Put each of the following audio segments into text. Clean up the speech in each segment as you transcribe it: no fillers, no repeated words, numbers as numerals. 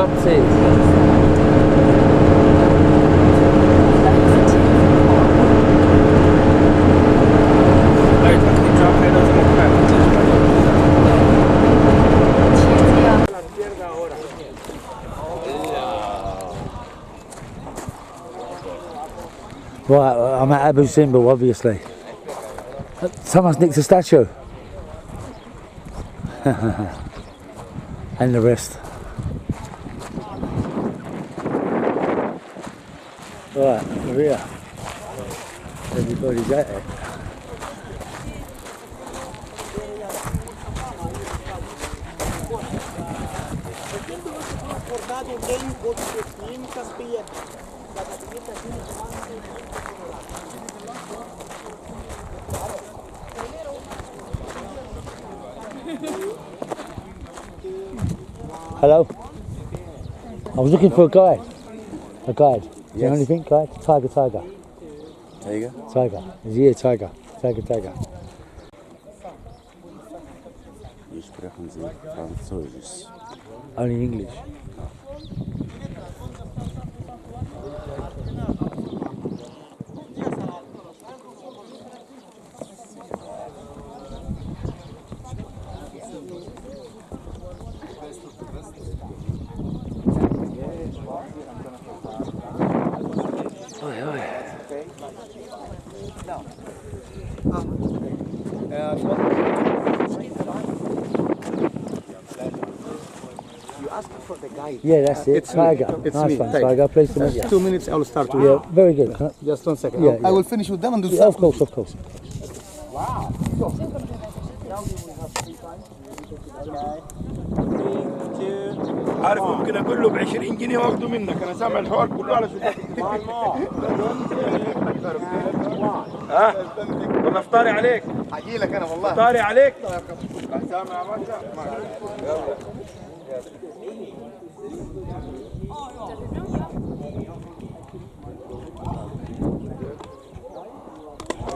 Ramses. Right, I'm at Abu Simbel, obviously. Someone's nicked a statue. And the rest. Right, we're here. Everybody's at it. Hello? I was looking for a guide. A guide. Do you know anything? Guide? Tiger. Tiger? Tiger. Is he a tiger? Tiger. Wie sprechen Sie Französisch? Only English. Yeah, that's it. It's Tiger. me. It's nice me. one, Tiger. Pleased to meet you. 2 minutes, I will start with Yeah, very good. Just 1 second. Yeah, I will finish with them and do yeah, of course. Wow. عارف ممكن اقول له ب 20 جنيه واخده منك انا سامع الحوار كله على شو ها والله افطاري عليك حجي لك انا والله افطاري عليك سامع يا باشا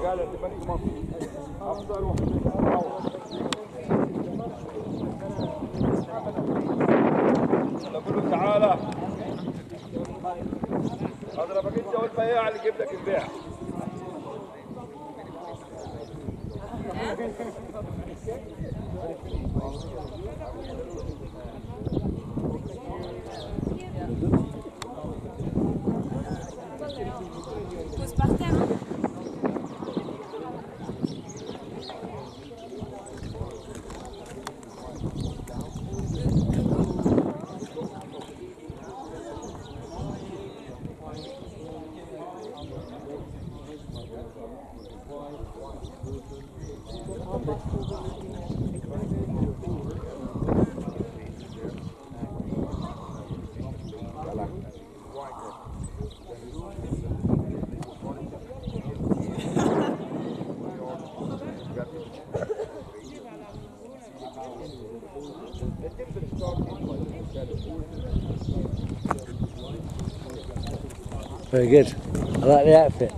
قال انت مالك مصري افطر اقول له تعالى اضربك انت والبياع اللي يجيب لك البيع Very good. I like the outfit.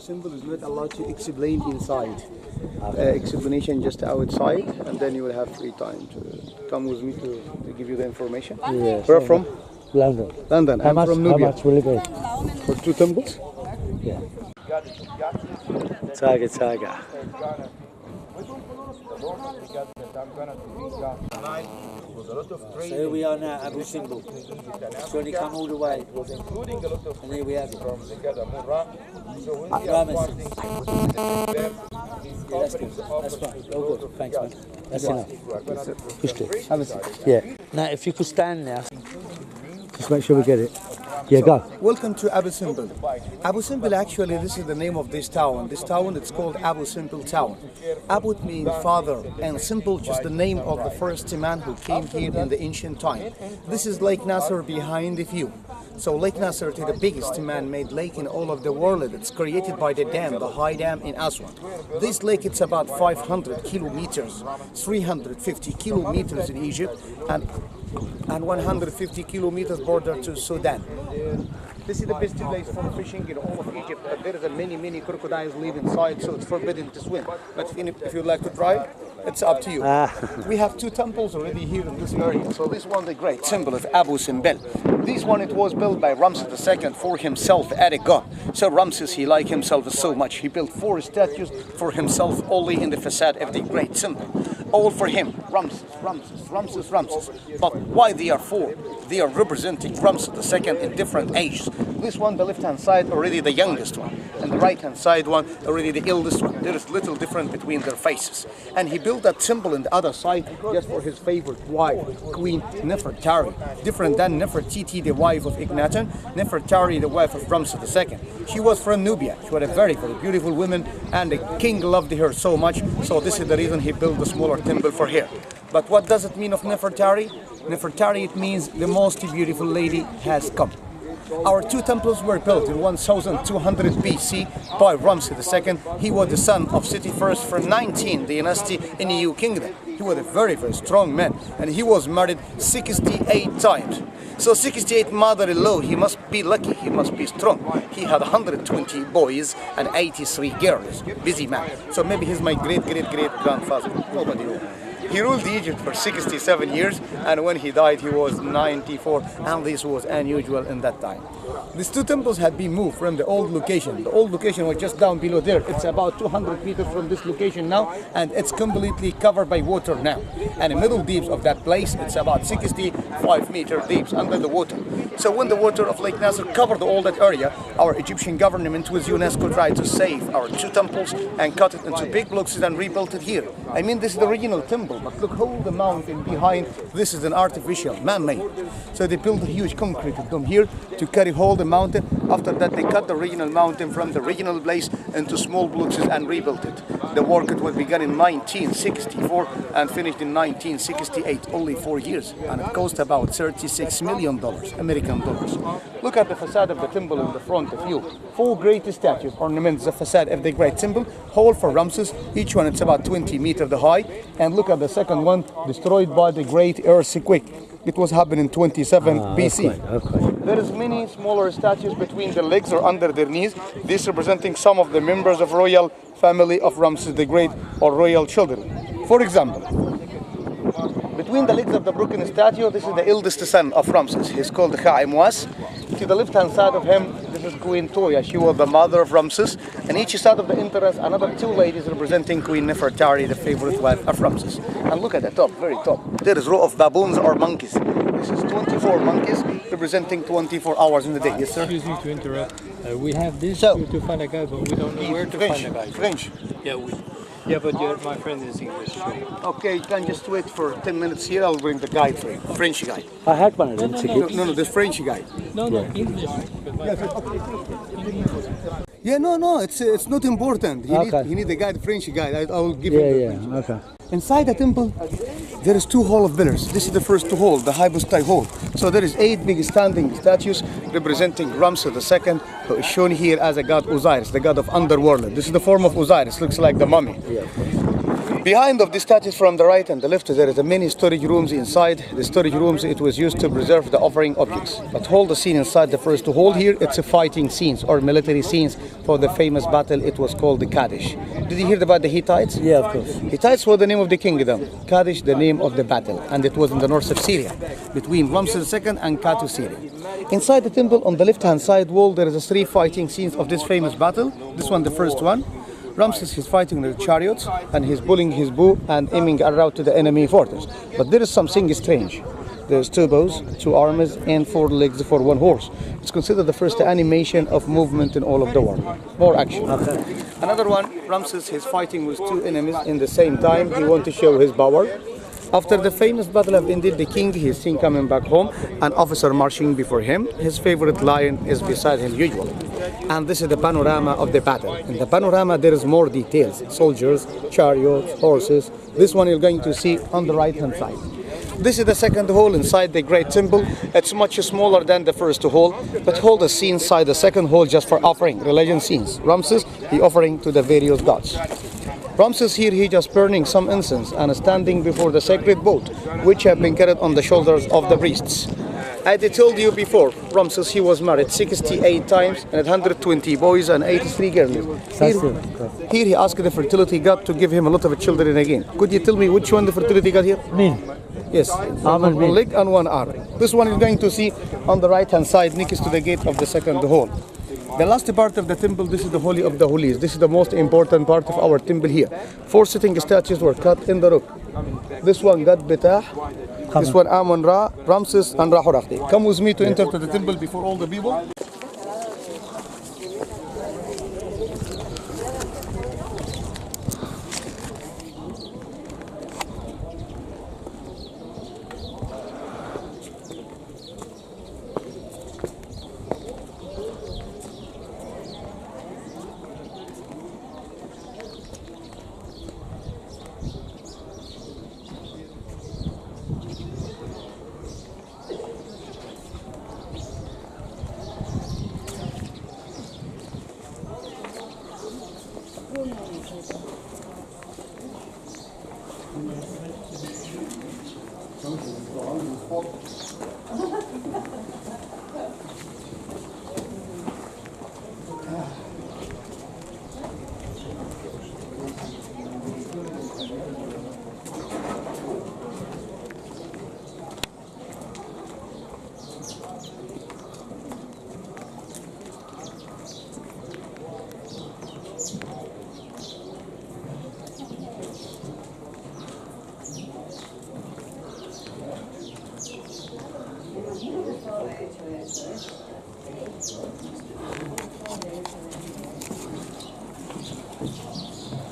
Simble is not allowed to explain inside. Explanation just outside, and then you will have free time to come with me to give you the information. Yeah, Where from? London. London. How I'm much, from Nubia. How much will it be? For 2 temples? Yeah. Tiger. So here we are now, Abu Simbel. It's only come all the way. And here we have it. Ramesses. Yeah, that's good. That's fine. All good. Thanks, man. That's enough. Push it. Have a seat. Yeah. Now, if you could stand now, just make sure we get it. Yeah, go. Welcome to Abu Simbel. Abu Simbel, actually, this is the name of this town. This town, it's called Abu Simbel town. Abu means father, and Simbel just the name of the first man who came here in the ancient time. This is Lake Nasser behind the view. So Lake Nasser is the biggest man-made lake in all of the world. It's created by the dam, the high dam in Aswān. This lake, it's about 500 kilometers, 350 kilometers in Egypt, and 150 kilometers border to Sudan. This is the best place for fishing in all of Egypt, but there is many crocodiles live inside, so it's forbidden to swim. But if you'd like to try, it's up to you. We have two temples already here in this area. So this one, the great symbol of Abu Simbel. This one, it was built by Ramses II for himself as a god. So Ramses, he liked himself so much, he built 4 statues for himself only in the facade of the great symbol. All for him, Ramses. But why they are 4? They are representing Ramses II in different ages. This one, the left-hand side, already the youngest one, and the right-hand side one, already the eldest one. There is little difference between their faces. And he built that symbol on the other side just for his favorite wife, Queen Nefertari. Different than Nefertiti, the wife of Akhenaten. Nefertari, the wife of Ramses II. She was from Nubia. She was a very beautiful woman, and the king loved her so much. So this is the reason he built a smaller temple for her. But what does it mean of Nefertari? Nefertari, it means the most beautiful lady has come. Our 2 temples were built in 1200 BC by Ramses II. He was the son of Seti I from 19th dynasty in the EU kingdom. He was a very strong man, and he was married 68 times. So 68 mother-in-law, he must be lucky, he must be strong. He had 120 boys and 83 girls. Busy man. So maybe he's my great-grandfather. Nobody knows. He ruled Egypt for 67 years, and when he died, he was 94, and this was unusual in that time. These 2 temples had been moved from the old location. The old location was just down below there. It's about 200 meters from this location now, and it's completely covered by water now. And the middle deeps of that place, it's about 65-meter deeps under the water. So when the water of Lake Nasser covered all that area, our Egyptian government with UNESCO tried to save our 2 temples and cut it into big blocks and rebuilt it here. I mean, this is the original temple, but look how the mountain behind, this is an artificial, man-made. So they built a huge concrete dome here to carry all the mountain. After that, they cut the original mountain from the original place into small blocks and rebuilt it. The work it was begun in 1964 and finished in 1968, only 4 years, and it cost about $36 million, American dollars. Look at the facade of the temple in the front of you. 4 great statues ornament the facade of the great temple, all for Ramses. Each one it's about 20 meters high. And look at the second one, destroyed by the great earthquake. It was happening in 27 BC. Okay. There is many smaller statues between the legs or under their knees. These representing some of the members of royal family of Ramses the Great or royal children. For example, between the legs of the broken statue, this is the eldest son of Ramses. He's called Khaimwas. To the left-hand side of him, this is Queen Toya. She was the mother of Ramses. And each side of the entrance, another 2 ladies representing Queen Nefertari, the favorite wife of Ramses. And look at the top, very top. There is a row of baboons or monkeys. This is 24 monkeys representing 24 hours in the day. Yes, sir? Excuse me to interrupt. We have this to find a guide, but we don't know where to find a guide. French. Yeah, but my friend is English. Okay, you can just wait for 10 minutes here. I'll bring the guide for you. French guide. I had one of them tickets. No, the French guide. No, English. Yeah, no, it's not important. You need the guide, French guide. I will give you the Okay. Inside the temple, there is 2 hall of pillars. This is the first 2 hall, the hypostyle hall. So there is 8 big standing statues representing Ramses II, who is shown here as a god Osiris, the god of underworld. This is the form of Osiris, looks like the mummy. Yeah. Behind of the statues from the right and the left, there is a many storage rooms inside. The storage rooms, it was used to preserve the offering objects. But hold the scene inside the first 2 hall here, it's a fighting scenes or military scenes for the famous battle. It was called the Kadesh. Did you hear about the Hittites? Yeah, of course. Hittites were the name of the kingdom. Kadesh, the name of the battle. And it was in the north of Syria, between Ramses II and Katu Syria. Inside the temple, on the left-hand side wall, there is 3 fighting scenes of this famous battle. This one, the first one. Ramses is fighting the chariots and he's pulling his bow and aiming around to the enemy fortress. But there is something strange. There's 2 bows, 2 arms, and 4 legs for 1 horse. It's considered the first animation of movement in all of the world. More action. Okay. Another one, Ramses is fighting with 2 enemies in the same time. He wants to show his power. After the famous battle of Indeed, the king he is seen coming back home, an officer marching before him. His favorite lion is beside him usually. And this is the panorama of the battle. In the panorama there is more details, soldiers, chariots, horses. This one you're going to see on the right hand side. This is the second hall inside the great temple. It's much smaller than the first hall, but hold a scene inside the second hall just for offering religion scenes. Ramses, he offering to the various gods. Ramses here, he just burning some incense and standing before the sacred boat, which have been carried on the shoulders of the priests. I told you before, Ramses, he was married 68 times and 120 boys and 83 girls. Here he asked the fertility god to give him a lot of children again. Could you tell me which one the fertility god here? Me. Yes, one leg and one arm. This one is going to see on the right hand side next to the gate of the second hall. The last part of the temple, this is the Holy of the Holies. This is the most important part of our temple here. 4 sitting statues were cut in the rock. This one God Betah, this one Amon-Ra, Ramses and Re-Horakhte. Come with me to enter to the temple before all the people.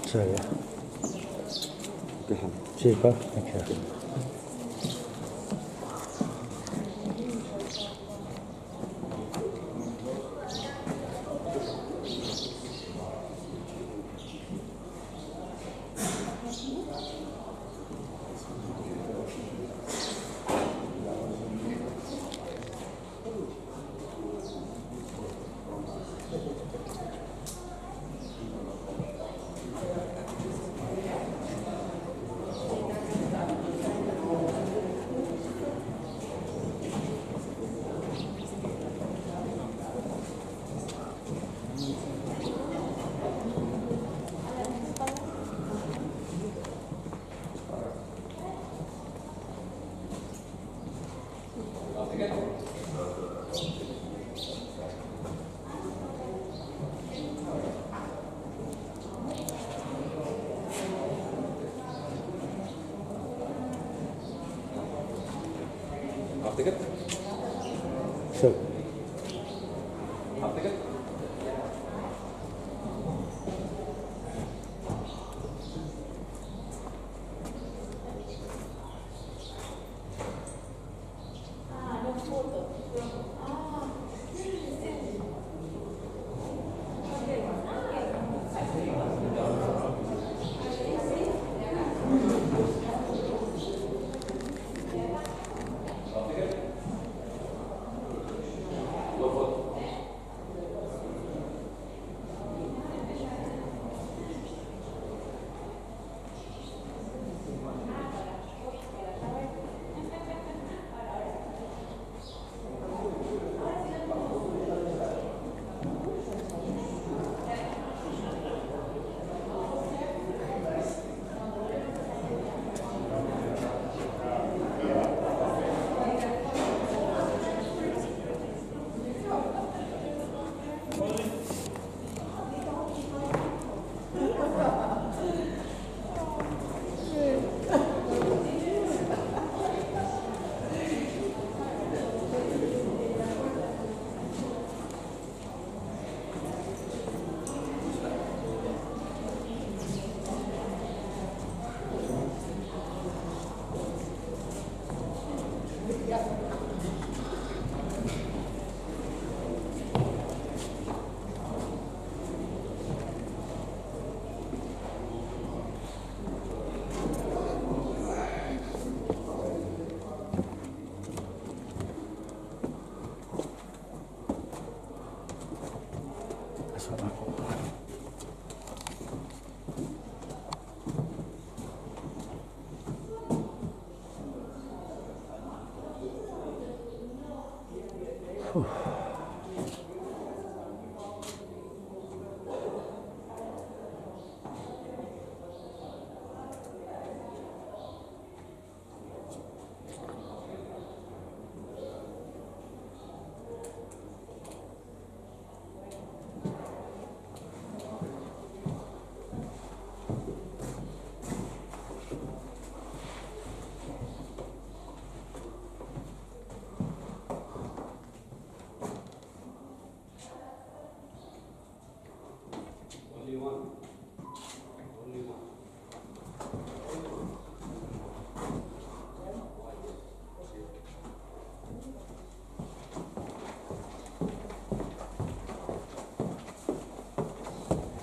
Sorry. Cheaper? Okay. So.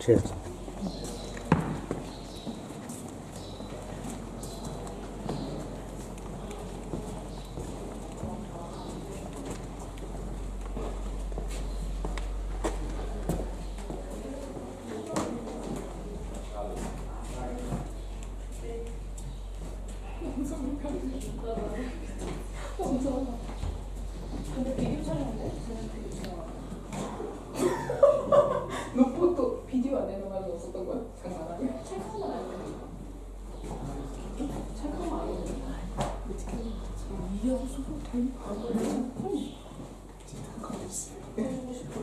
Cheers. 로포도 비디오 안에 넣어가지고 없었던 거야? 장난하냐? 찰칵만 안 돼. 찰칵만 안 돼. 이겨서 소송 다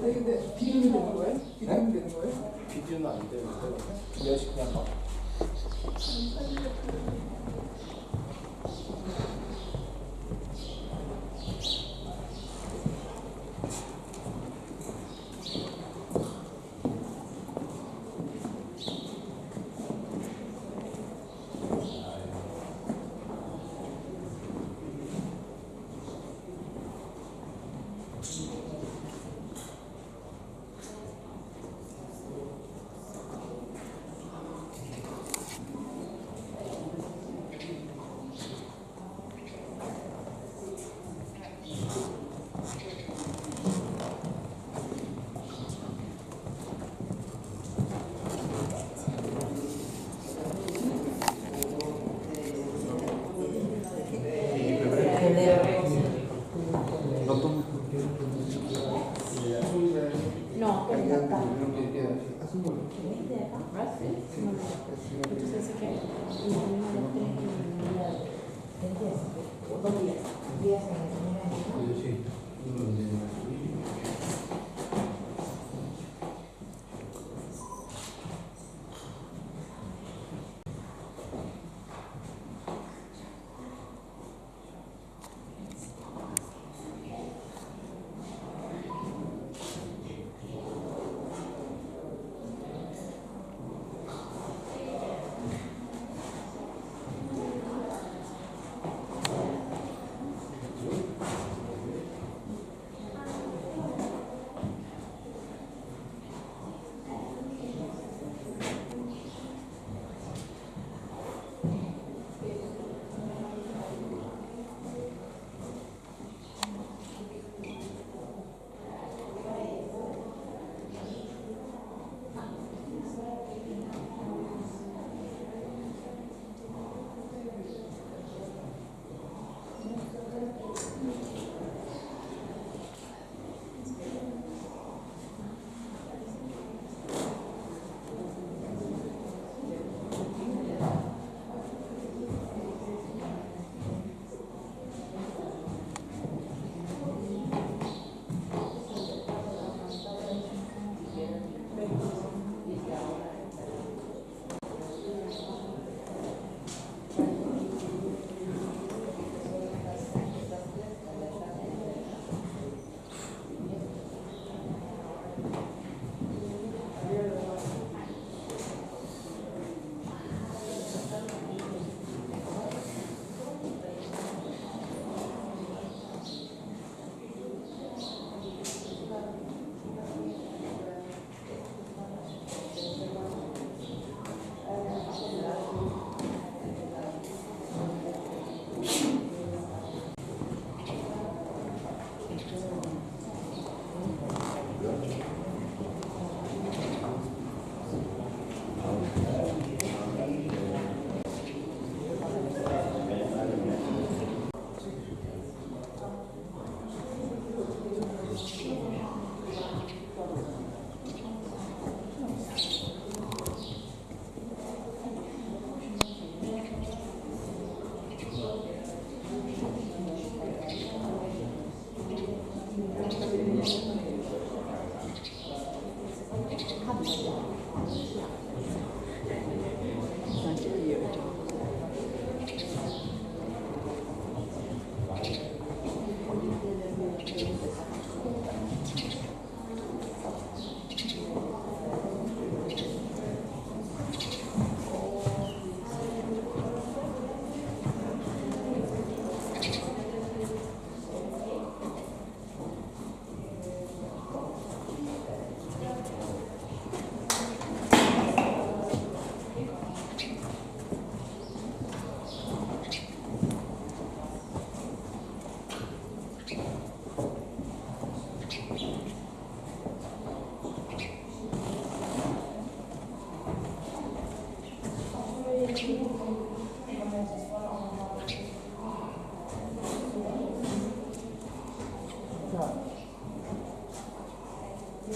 근데 비디오는 되는 거예요? 비디오는 되는 거예요? 비디오는 안 되는데 그래야지 그냥 막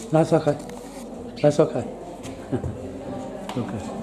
That's okay. That's okay. Okay.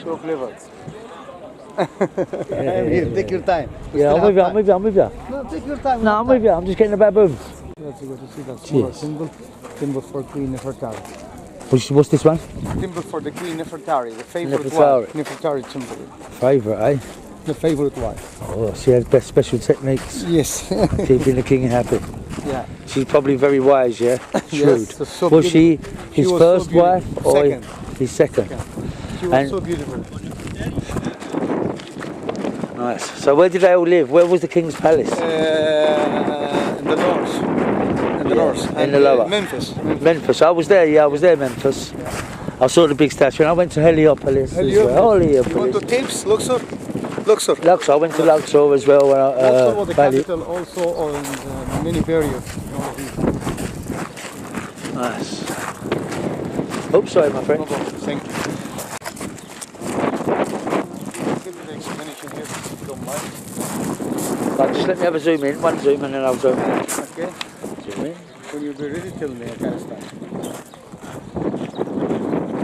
So clever. Take your time. Yeah, I'm with you, I'm with you. No, take your time. No, I'm with you, I'm just getting a baboon. Let's go to see that smaller symbol. Symbol for Queen Nefertari. What's this one? Symbol for the Queen Nefertari, the favorite Nefertari. wife. Nefertari symbol. Favourite, eh? The favorite wife. Oh, she has best special techniques. Yes. Keeping the king happy. Yeah. She's probably very wise, yeah? Shrewd. Yes, so was she his was first so wife or second. his second? She was And- so beautiful. Nice. So where did they all live? Where was the king's palace? In the north. In the north. In And, the lower. Memphis. Memphis. I was there, yeah, I was there, Memphis. I saw the big statue and I went to Heliopolis as well. You went to Heliopolis. Thebes, Luxor? Luxor. Luxor, I went to Luxor as well. Luxor was the Valley. capital also on many periods. Nice. Oops, sorry, my friend. Thank you. Give me the explanation here, if you don't mind. Right, just let me have a zoom in, one zoom and then I'll zoom in. Okay. Zoom in. When you be ready, tell me. I can start.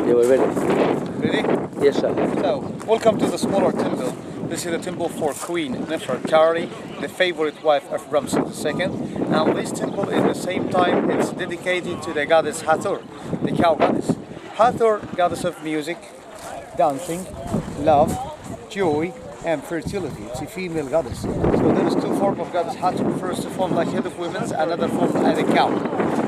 Yeah, we're ready. Ready? Yes, sir. So, welcome to the smaller temple. This is the temple for Queen Nefertari, the favorite wife of Ramses II. Now this temple at the same time it's dedicated to the goddess Hathor, the cow goddess. Hathor, goddess of music, dancing, love, joy, and fertility. It's a female goddess. So there is two forms of goddess Hathor. First form like head of women, another form like a cow.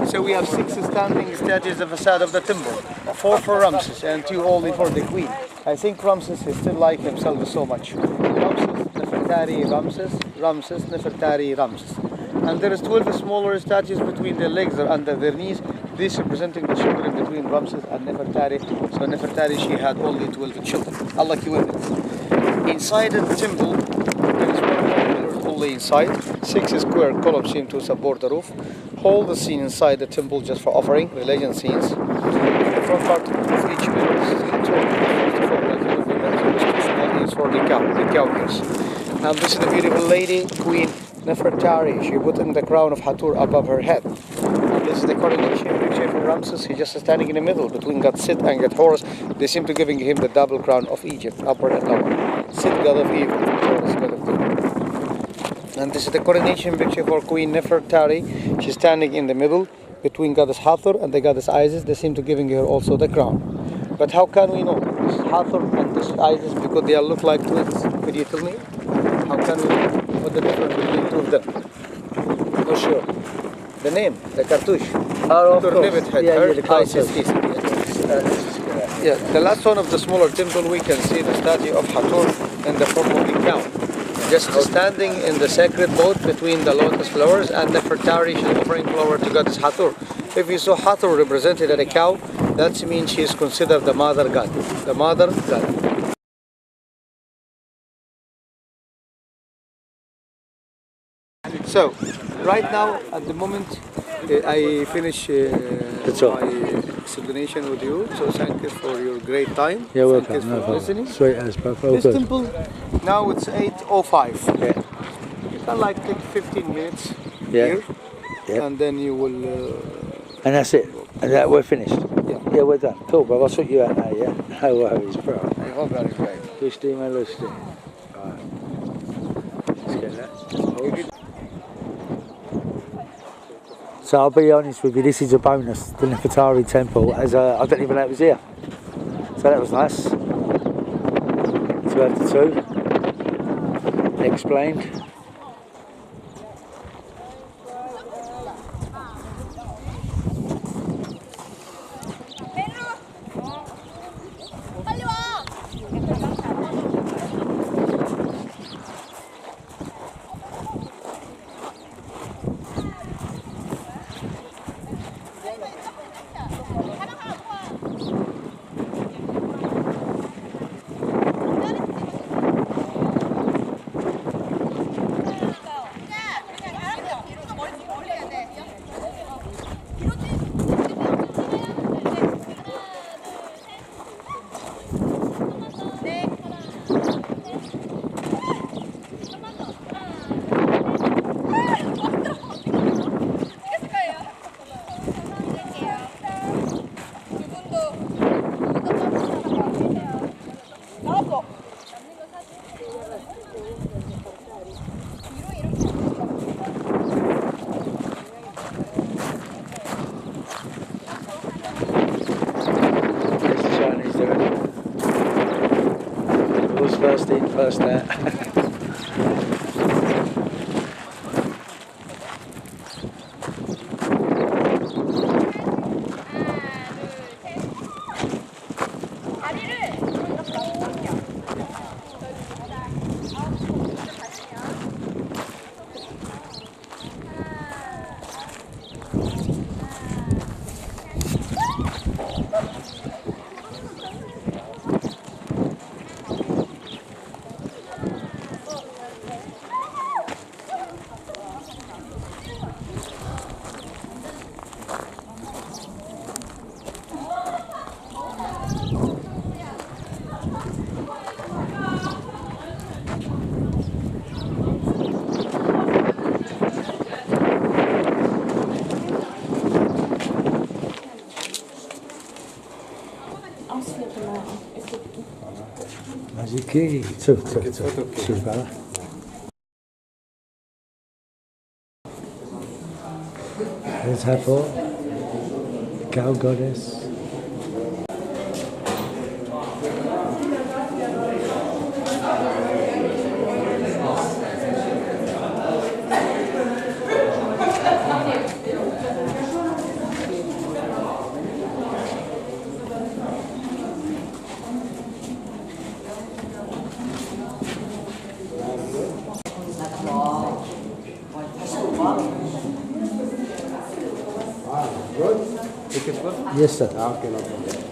So we have 6 standing statues of the facade of the temple, 4 for Ramses and 2 only for the queen. I think Ramses is still like himself so much. Ramses, Nefertari, Ramses, Ramses, Nefertari, Ramses. And there is 12 smaller statues between their legs or under their knees. This representing the children between Ramses and Nefertari. So Nefertari, she had only 12 children. Allah kiwin. Inside the temple, there is one pillar only inside. 6 square columns seem to support the roof. Hold the scene inside the temple just for offering, religion scenes. The front part of each pillar is for the cow ears. And this is the beautiful lady, Queen Nefertari. She put in the crown of Hathor above her head. And this is the coronation picture for Ramses. He's just standing in the middle between God Sit and God Horus. They seem to giving him the double crown of Egypt, upper and lower. Sit, god of evil, Horus, god of good. And this is the coronation picture for Queen Nefertari. She's standing in the middle between goddess Hathor and the goddess Isis. They seem to giving her also the crown. But how can we know this is Hathor and this is Isis? Because they all look like twins. Could you tell me? How can we know what the difference between two of them? For sure. The name, the cartouche. Oh, of course. The the last one of the smaller temple, we can see the statue of Hathor in the form of a cow. Just standing in the sacred boat between the lotus flowers, and Nefertari, she's offering flower to goddess Hathor. If you saw Hathor represented as a cow, that means she is considered the mother god. The mother god. So, right now, at the moment, I finish my explanation with you. So thank you for your great time. You're welcome. Thank you for listening. Sweet as This temple, now it's 8:05. Yeah. You can like take 15 minutes Yeah. here, Yeah. and then you will. And that's it. And that we're finished. Yeah. Yeah, we're done. Cool, bro. I'll sort you out now. Yeah. No worries, bro. I hope that is right. Lusty, my lusty. Alright. Let's get that. So I'll be honest with you, this is a bonus, the Nefertari temple, as I don't even know it was here. So that was nice to have the two explained. First in, first out. Magic super. There's Hathor, cow goddess. Yes, sir. Okay, no problem.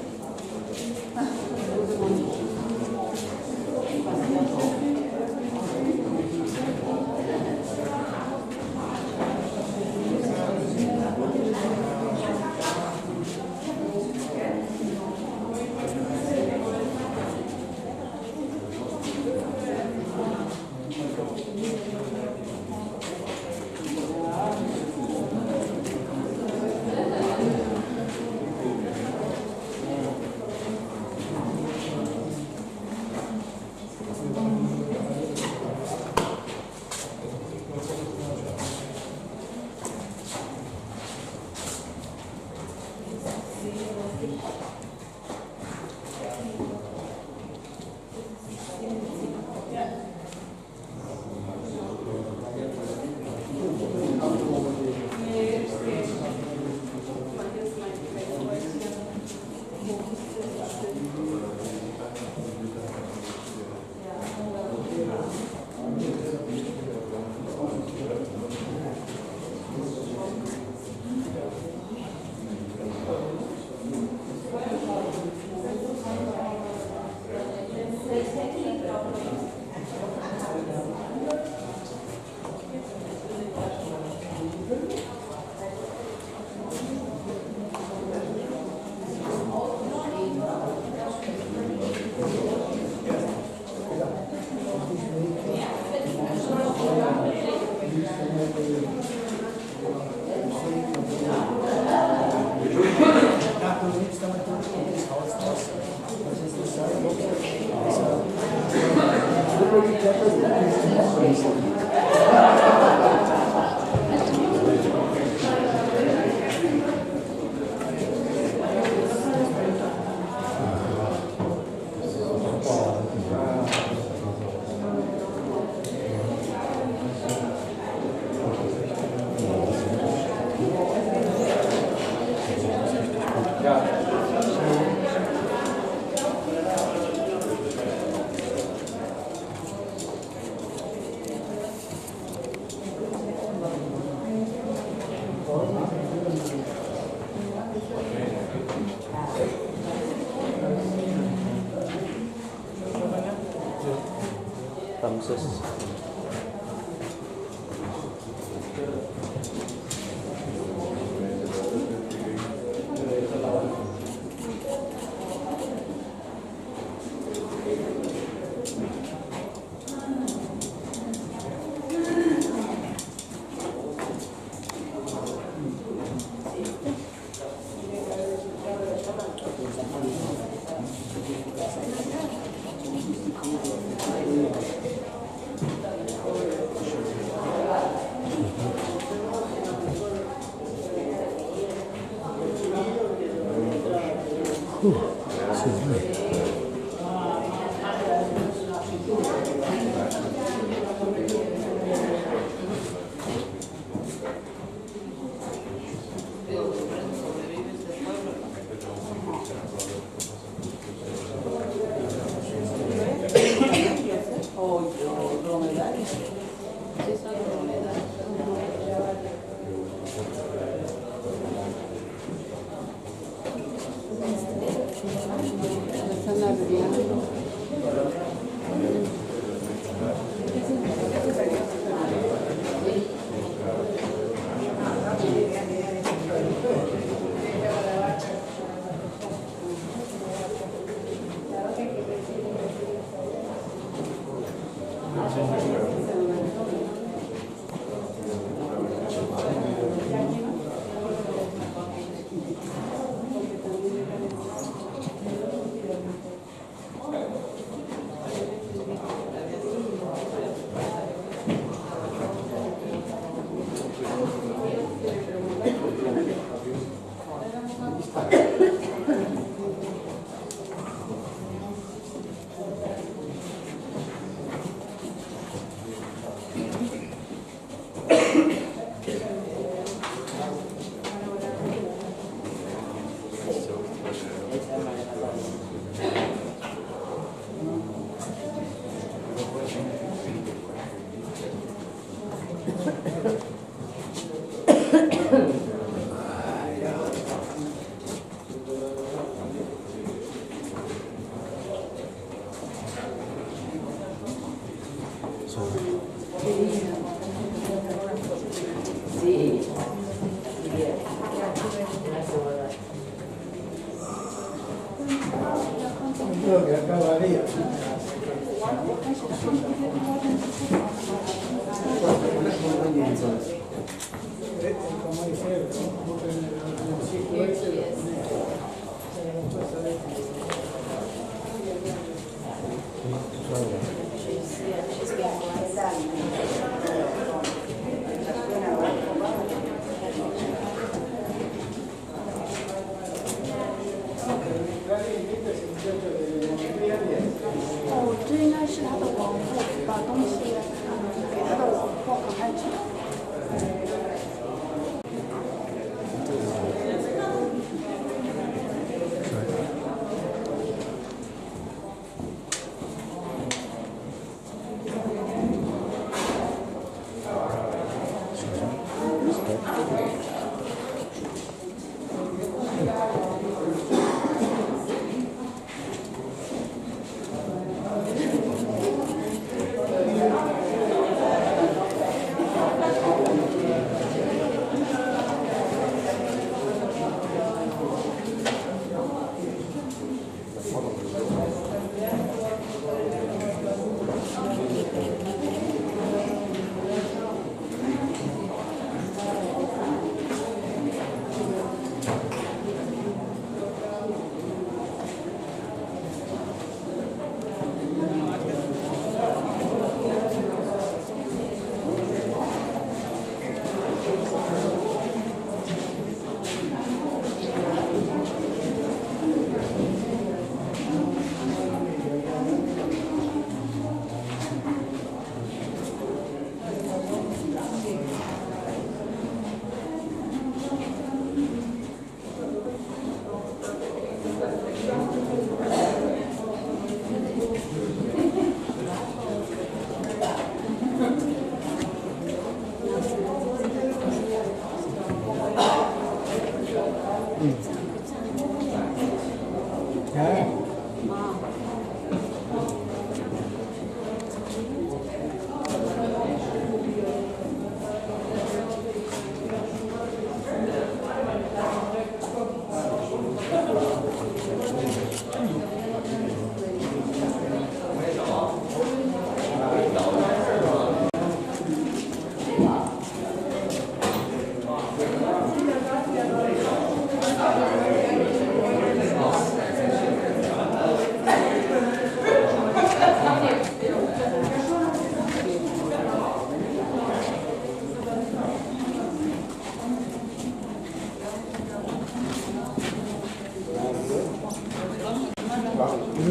Ramses.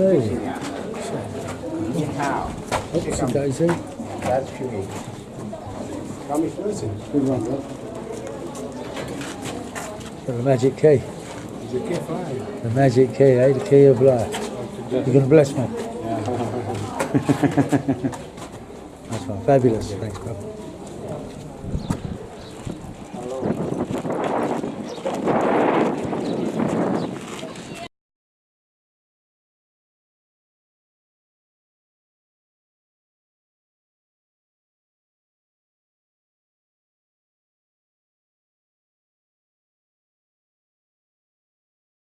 Lovely. Oopsie daisy. That's unique. Good one, bro. Got the magic key. Is it key 5? The magic key, eh? The key of life. You're going to bless me. Yeah. That's fine. Fabulous. Thanks, brother.